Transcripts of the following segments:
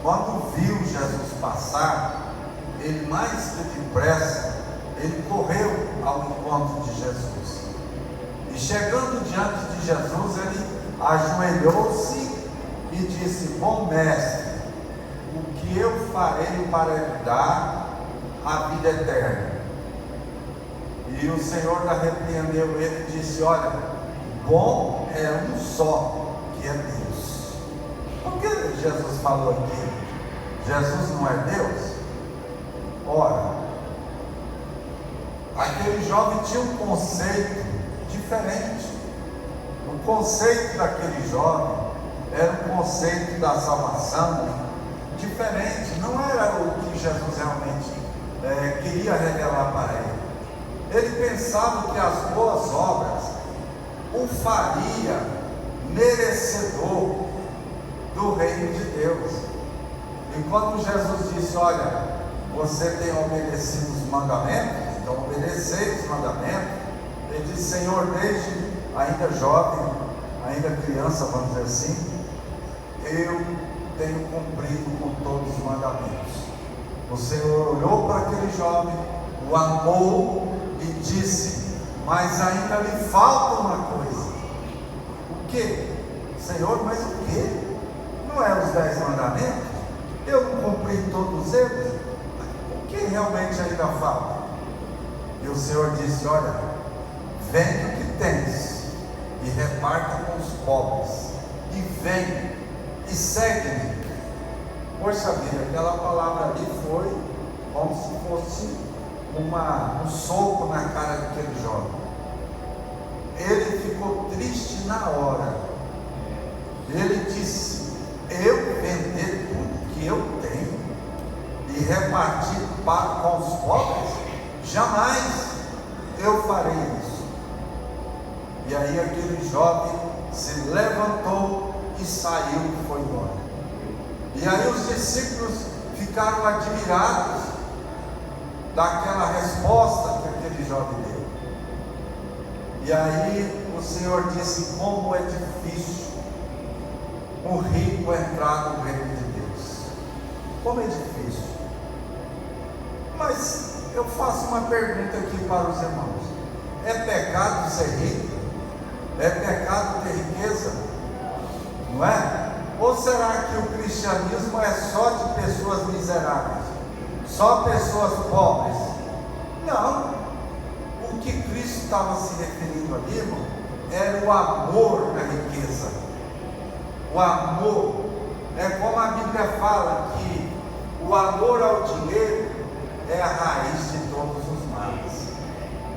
quando viu Jesus passar, ele mais que depressa, ele correu ao encontro de Jesus. E chegando diante de Jesus, ele ajoelhou-se e disse: bom mestre, o que eu farei para lhe dar a vida eterna? E o Senhor repreendeu ele e disse: olha, bom é um só, que é Deus. Por que Jesus falou aqui? Jesus não é Deus? Ora, aquele jovem tinha um conceito diferente. O conceito daquele jovem era um conceito da salvação diferente. Não era o que Jesus realmente queria revelar para ele. Ele pensava que as boas obras o faria merecedor do reino de Deus. E quando Jesus disse: olha, você tem obedecido os mandamentos, então obedecei os mandamentos, ele disse: Senhor, desde ainda jovem, ainda criança, vamos dizer assim, eu tenho cumprido com todos os mandamentos. O Senhor olhou para aquele jovem, o amou e disse: mas ainda lhe falta uma coisa. O que? Senhor, mas o que? Não é os 10 mandamentos? Eu não cumpri todos eles? O que realmente ainda falta? E o Senhor disse: olha, vende o que tens e reparta com os pobres, e vem e segue-me. Poxa vida, aquela palavra ali foi como se fosse um soco na cara daquele jovem. Ele ficou triste na hora. Ele disse: eu vender tudo que eu tenho e repartir com os pobres? Jamais eu farei isso. E aí aquele jovem se levantou e saiu e foi embora. E aí os discípulos ficaram admirados daquela resposta que aquele jovem deu. E aí o Senhor disse: como é difícil um rico entrar no reino de Deus. Como é difícil. Mas eu faço uma pergunta aqui para os irmãos: é pecado ser rico? É pecado ter riqueza? Não é? Ou será que o cristianismo é só de pessoas miseráveis? Só pessoas pobres? Não. O que Cristo estava se referindo ali, irmão, era o amor na riqueza. O amor, é como a Bíblia fala que o amor ao dinheiro é a raiz de todos os males.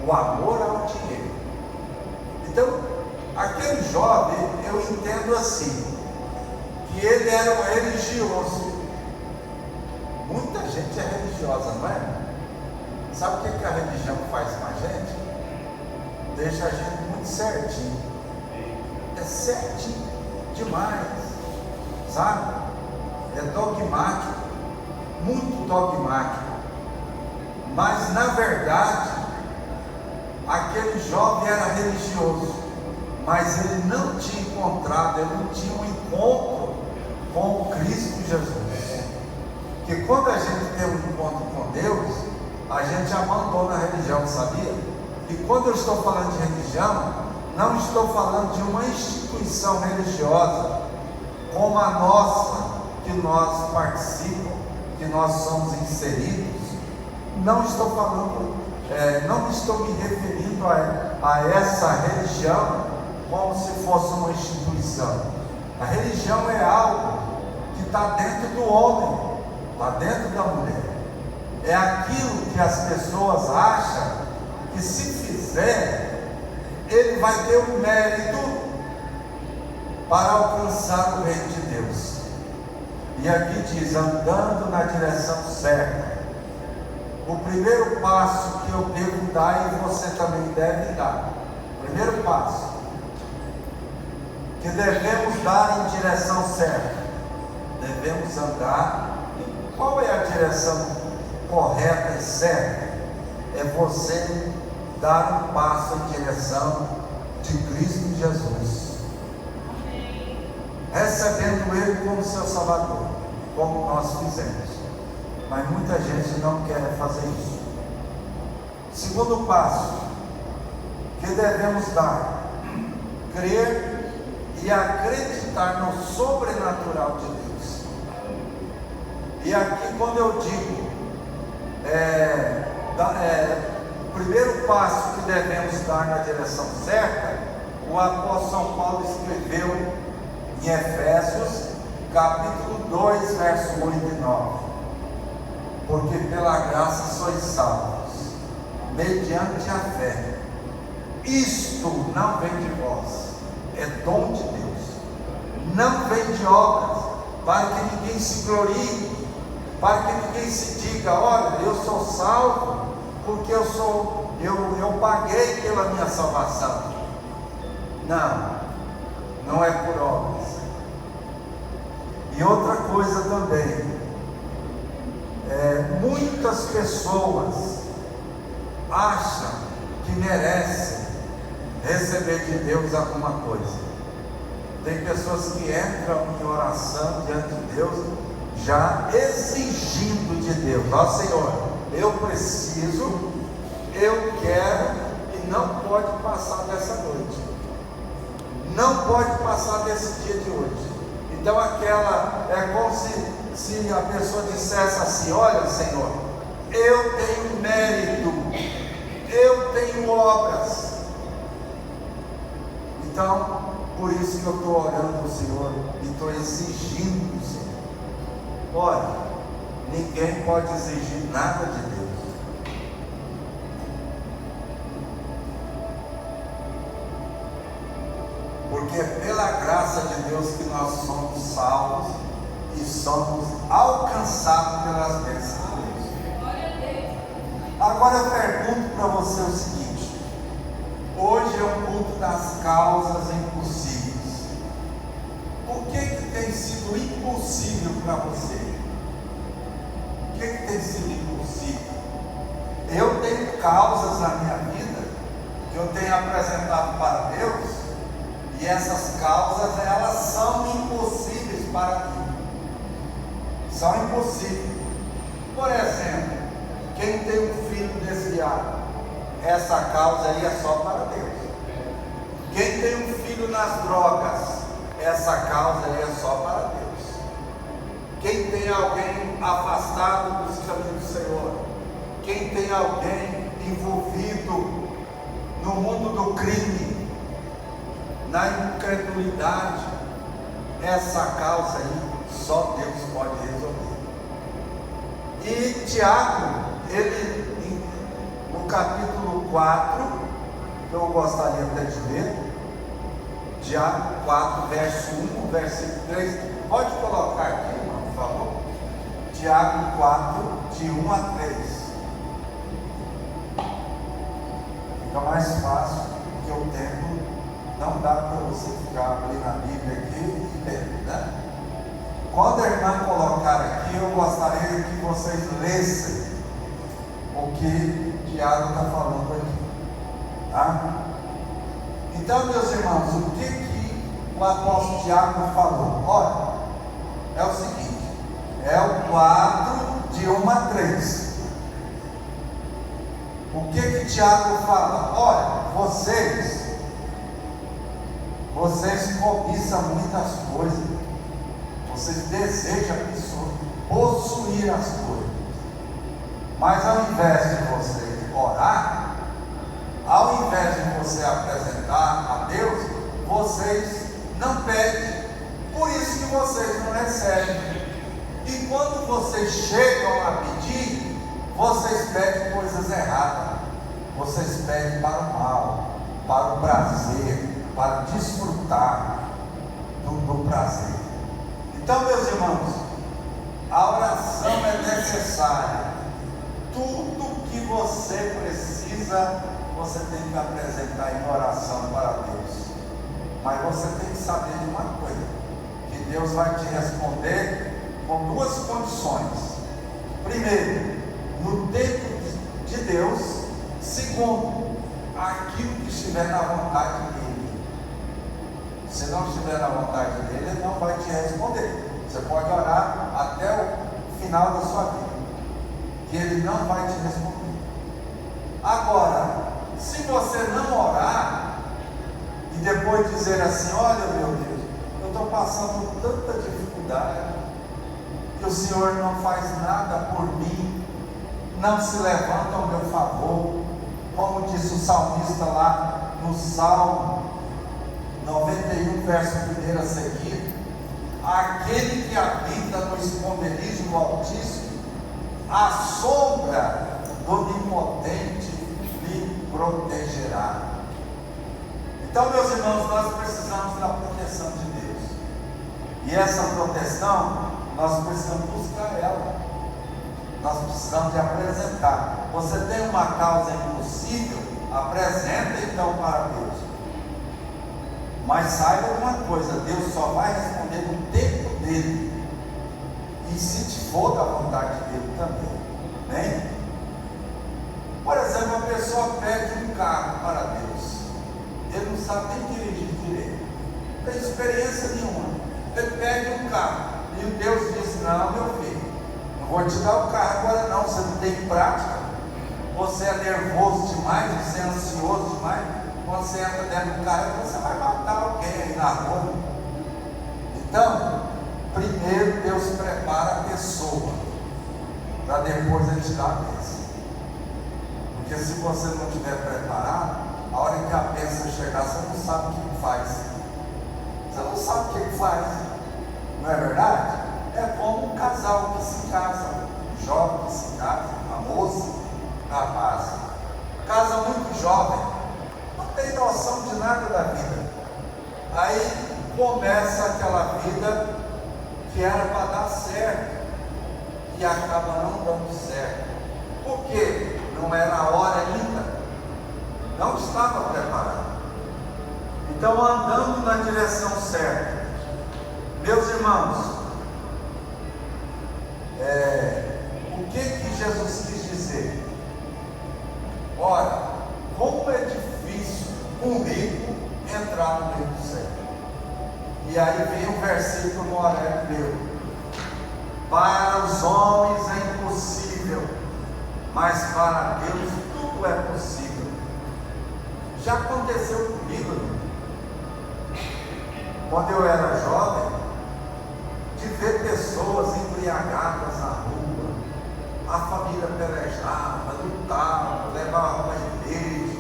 O amor ao dinheiro. Então, aquele jovem, eu entendo assim, que ele era um religioso. Muita gente é religiosa, não é? Sabe o que a religião faz com a gente? Deixa a gente muito certinho. É certinho demais, sabe? É dogmático, muito dogmático. Mas na verdade, aquele jovem era religioso, mas ele não tinha encontrado, ele não tinha um encontro com o Cristo Jesus. Porque quando a gente tem um encontro com Deus, a gente abandona a religião, sabia? E quando eu estou falando de religião, não estou falando de uma instituição religiosa como a nossa, que nós participamos, que nós somos inseridos. Não estou falando, não estou me referindo a essa religião como se fosse uma instituição. A religião é algo que está dentro do homem, está dentro da mulher. É aquilo que as pessoas acham que, se fizer, ele vai ter um mérito para alcançar o reino de Deus. E aqui diz: andando na direção certa. O primeiro passo que eu devo dar, e você também deve dar, o primeiro passo que devemos dar em direção certa, devemos andar. E qual é a direção correta e certa? É você dar um passo em direção de Cristo Jesus, recebendo Ele como seu Salvador, como nós fizemos. Mas muita gente não quer fazer isso. Segundo passo que devemos dar: crer e acreditar no sobrenatural de Deus. E aqui, quando eu digo o primeiro passo que devemos dar na direção certa, o apóstolo São Paulo escreveu em Efésios, capítulo 2, verso 8 e 9: porque pela graça sois salvos, mediante a fé. Isto não vem de vós, é dom de Deus, não vem de obras, para que ninguém se glorie, para que ninguém se diga: olha, eu sou salvo porque eu paguei pela minha salvação. Não é por obras. E outra coisa também, muitas pessoas acham que merecem receber de Deus alguma coisa. Tem pessoas que entram em oração diante de Deus já exigindo de Deus: ó Senhor, eu preciso, eu quero, e não pode passar dessa noite, não pode passar desse dia de hoje. Então é como se a pessoa dissesse assim: olha Senhor, eu tenho mérito, eu tenho obras, então por isso que eu estou orando ao Senhor e estou exigindo do Senhor. Olha, ninguém pode exigir nada de Deus. Porque é pela graça de Deus que nós somos salvos e somos alcançados pelas bênçãos de Deus. Agora eu pergunto para você o seguinte: hoje é o culto das causas impossíveis. O que tem sido impossível para você? O que tem sido impossível? Eu tenho causas na minha vida que eu tenho apresentado para Deus, e essas causas, elas são impossíveis para mim. São impossíveis. Por exemplo, quem tem um filho desviado, essa causa aí é só para Deus. Quem tem um filho nas drogas, essa causa aí é só para Deus. Quem tem alguém afastado dos caminhos do Senhor, quem tem alguém envolvido no mundo do crime, na incredulidade, essa causa aí só Deus pode resolver. E Tiago, ele no capítulo 4, eu gostaria até de ler, Tiago 4, verso 1, versículo 3, pode colocar aqui, irmão, por favor? Tiago 4, de 1 a 3. Fica mais fácil, porque o tempo não dá para você ficar abrindo a Bíblia aqui e lendo, né? Quando a irmã colocar aqui, eu gostaria que vocês lessem o que Tiago está falando aqui, tá? Então, meus irmãos, o que o apóstolo Tiago falou? Olha, é o seguinte, é o 4 de 1 a 3. O que Tiago fala? Olha, vocês cobiçam muitas coisas, vocês desejam possuir as coisas, mas ao invés de vocês orar, ao invés de você apresentar a Deus, vocês não pedem, por isso que vocês não recebem. E quando vocês chegam a pedir, vocês pedem coisas erradas, vocês pedem para o mal, para o prazer, para desfrutar do prazer. Então, meus irmãos, a oração é necessária. Tudo que você precisa, você tem que apresentar em oração para Deus. Mas você tem que saber de uma coisa, que Deus vai te responder com duas condições. Primeiro, no tempo de Deus. Segundo, aquilo que estiver na vontade dele. Se não estiver na vontade dele, ele não vai te responder. Você pode orar até final da sua vida, que Ele não vai te responder. Agora, se você não orar e depois dizer assim: olha, meu Deus, eu estou passando por tanta dificuldade e o Senhor não faz nada por mim, não se levanta ao meu favor, como disse o salmista lá no Salmo 91, verso 1 a seguir: aquele que habita no esconderijo do Altíssimo, a sombra do Onipotente lhe protegerá. Então, meus irmãos, nós precisamos da proteção de Deus, e essa proteção nós precisamos buscar ela, nós precisamos de apresentar. Você tem uma causa impossível, apresenta então para Deus, mas saiba de uma coisa: Deus só vai responder no tempo dele, e se for da vontade dele também, né? Por exemplo, a pessoa pede um carro para Deus, ele não sabe nem dirigir direito, não tem experiência nenhuma. Ele pede um carro e Deus diz: não, meu filho, não vou te dar o carro agora não, você não tem prática, você é nervoso demais, você é ansioso demais. Quando você entra dentro do carro, você vai matar alguém aí na rua. Então, primeiro Deus prepara a pessoa, para depois Ele te dar a bênção. Porque se você não estiver preparado, a hora que a bênção chegar, você não sabe o que faz. Você não sabe o que faz, não é verdade? É como um casal que se casa, um jovem que se casa, uma moça, um rapaz, casa muito jovem, não tem noção de nada da vida. Aí começa aquela vida que era para dar certo e acaba não dando certo. Por quê? Não era a hora ainda, não estava preparado. Então, andando na direção certa, meus irmãos, o que Jesus quis dizer? Ora, como é difícil um rico entrar no reino do céu. E aí vem um versículo no hebreu: para os homens é impossível, mas para Deus tudo é possível. Já aconteceu comigo, quando eu era jovem, de ver pessoas embriagadas na rua, a família pelejava, lutava, levava para a igreja,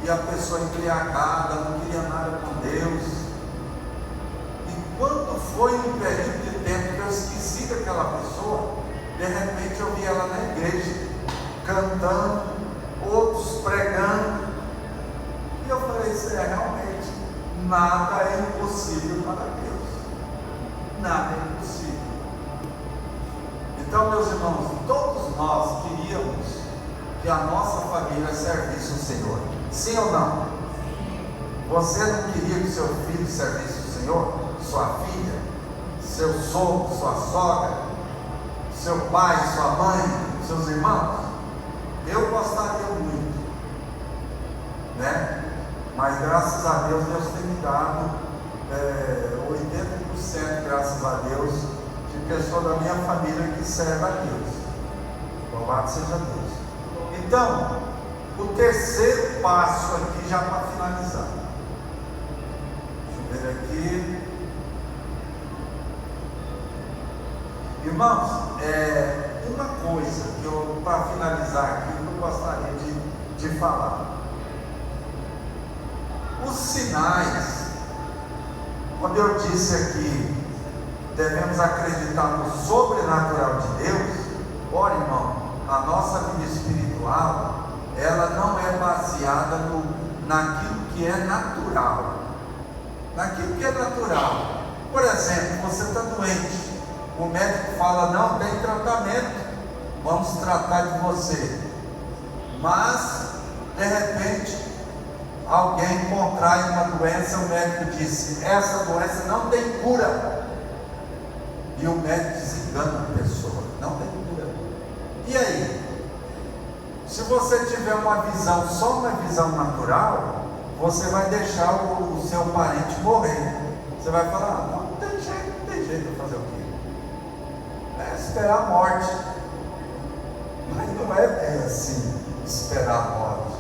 e a pessoa embriagada, não queria nada com Deus. E quando foi um período de tempo que eu esqueci daquela pessoa, de repente eu vi ela na igreja, cantando, outros pregando, e eu falei: isso é realmente, nada é impossível para Deus, nada é impossível. Então, meus irmãos, todos nós queríamos que a nossa família servisse o Senhor, sim ou não? Você não queria que seu filho servisse o Senhor? Sua filha, seu sogro, sua sogra, seu pai, sua mãe, seus irmãos? Eu gostaria muito, né? Mas graças a Deus, Deus tem me dado 80%, graças a Deus, de pessoa da minha família que serve a Deus. Louvado seja Deus. Então, o terceiro passo aqui, já para finalizar. Deixa eu ver aqui. Irmãos, uma coisa que eu, para finalizar aqui, eu gostaria de falar. Os sinais, quando eu disse aqui, devemos acreditar no sobrenatural de Deus. Ora, irmão, a nossa vida espiritual, ela não é baseada naquilo que é natural. Naquilo que é natural. Por exemplo, você está doente, o médico fala: não, tem tratamento, vamos tratar de você. Mas, de repente, alguém contrai uma doença, o médico disse: essa doença não tem cura. E o médico desengana a pessoa: não tem cura. E aí? Se você tiver uma visão, só uma visão natural, você vai deixar o seu parente morrer. Você vai falar: não tem jeito de fazer o quê? Se esperar a morte. Mas não é bem assim, esperar a morte.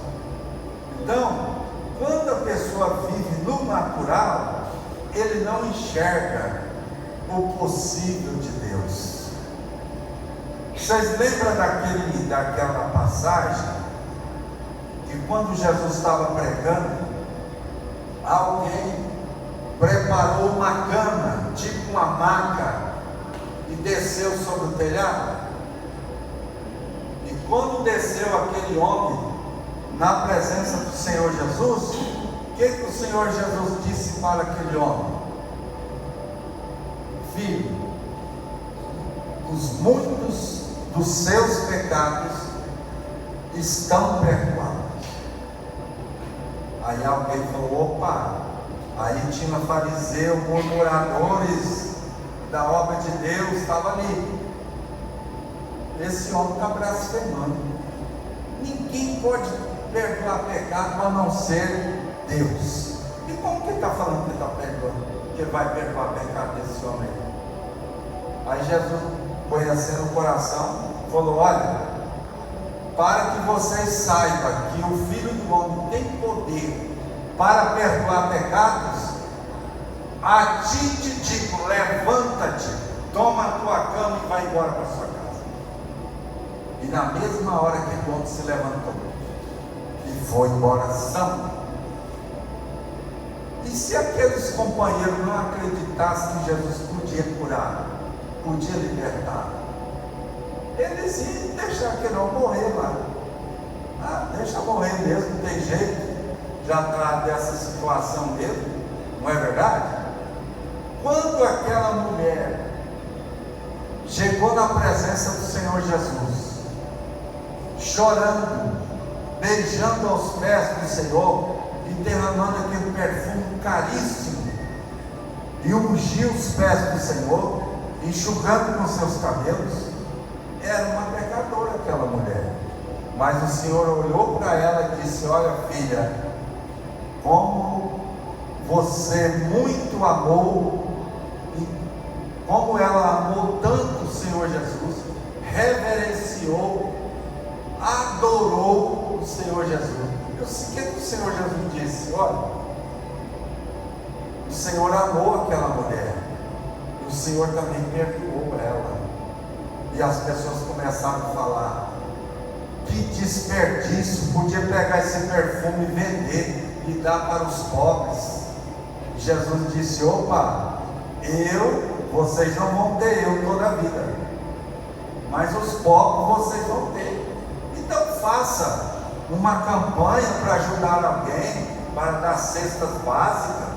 Então, quando a pessoa vive no natural, ele não enxerga o possível de Deus. Vocês lembram daquela passagem que quando Jesus estava pregando, alguém preparou uma cama, tipo uma maca, e desceu sobre o telhado? E quando desceu aquele homem na presença do Senhor Jesus, o que o Senhor Jesus disse para aquele homem? Filho, os muitos dos seus pecados estão perdoados. Aí alguém falou: opa, aí tinha fariseu, murmuradores da obra de Deus, estava ali. Esse homem está blasfemando. Ninguém pode perdoar pecado a não ser Deus. E como que ele está falando que ele está perdoando? Que ele vai perdoar pecado desse homem? Aí Jesus, conhecendo o coração, falou: olha, para que vocês saibam que o Filho do Homem tem poder para perdoar pecados, a ti te digo, levanta-te, toma a tua cama e vai embora para sua casa. E na mesma hora que o homem se levantou e foi embora são. E se aqueles companheiros não acreditassem que Jesus podia curar, podia libertar, eles iam deixar aquele homem morrer lá. Ah, deixa morrer mesmo, não tem jeito, já está dessa situação mesmo, não é verdade? Quando aquela mulher chegou na presença do Senhor Jesus, chorando, beijando aos pés do Senhor e derramando aquele perfume caríssimo, e ungiu os pés do Senhor, enxugando com seus cabelos, era uma pecadora aquela mulher. Mas o Senhor olhou para ela e disse: olha, filha, como você muito amou, e como ela amou tanto o Senhor Jesus, reverenciou, adorou o Senhor Jesus. O que o Senhor Jesus disse? Olha, o Senhor amou aquela mulher, e o Senhor também perdoou ela. E as pessoas começaram a falar: que desperdício, podia pegar esse perfume e vender e dar para os pobres. Jesus disse: opa, vocês não vão ter eu toda a vida, mas os pobres vocês vão ter. Então faça uma campanha para ajudar alguém, para dar cestas básicas.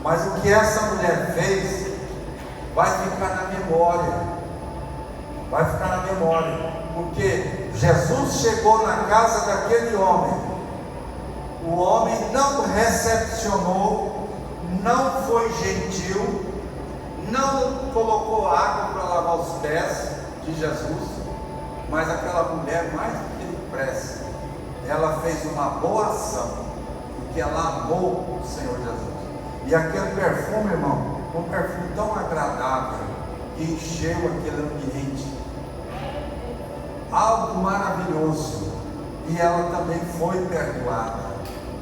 Mas o que essa mulher fez vai ficar na memória, vai ficar na memória, porque Jesus chegou na casa daquele homem, o homem não recepcionou, não foi gentil, não colocou água para lavar os pés de Jesus, mas aquela mulher, mais do que depressa, ela fez uma boa ação, porque ela amou o Senhor Jesus. E aquele perfume, irmão, um perfume tão agradável, que encheu aquele ambiente, algo maravilhoso. E ela também foi perdoada,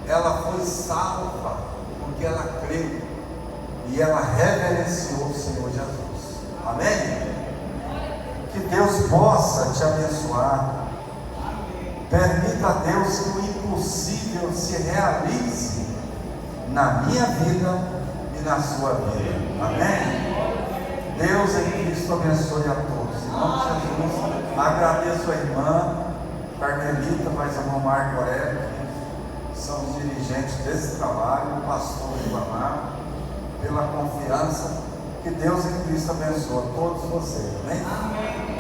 ela foi salva, porque ela creu e ela reverenciou o Senhor Jesus. Amém? Que Deus possa te abençoar. Permita a Deus que o impossível se realize na minha vida e na sua vida. Amém? Deus em Cristo abençoe a todos. Em nome de Jesus, agradeço a irmã Carmelita, mais a irmã Marco Aurélio, que são os dirigentes desse trabalho, o pastor Ribamar, pela confiança. Que Deus em Cristo abençoe a todos vocês. Amém? Amém.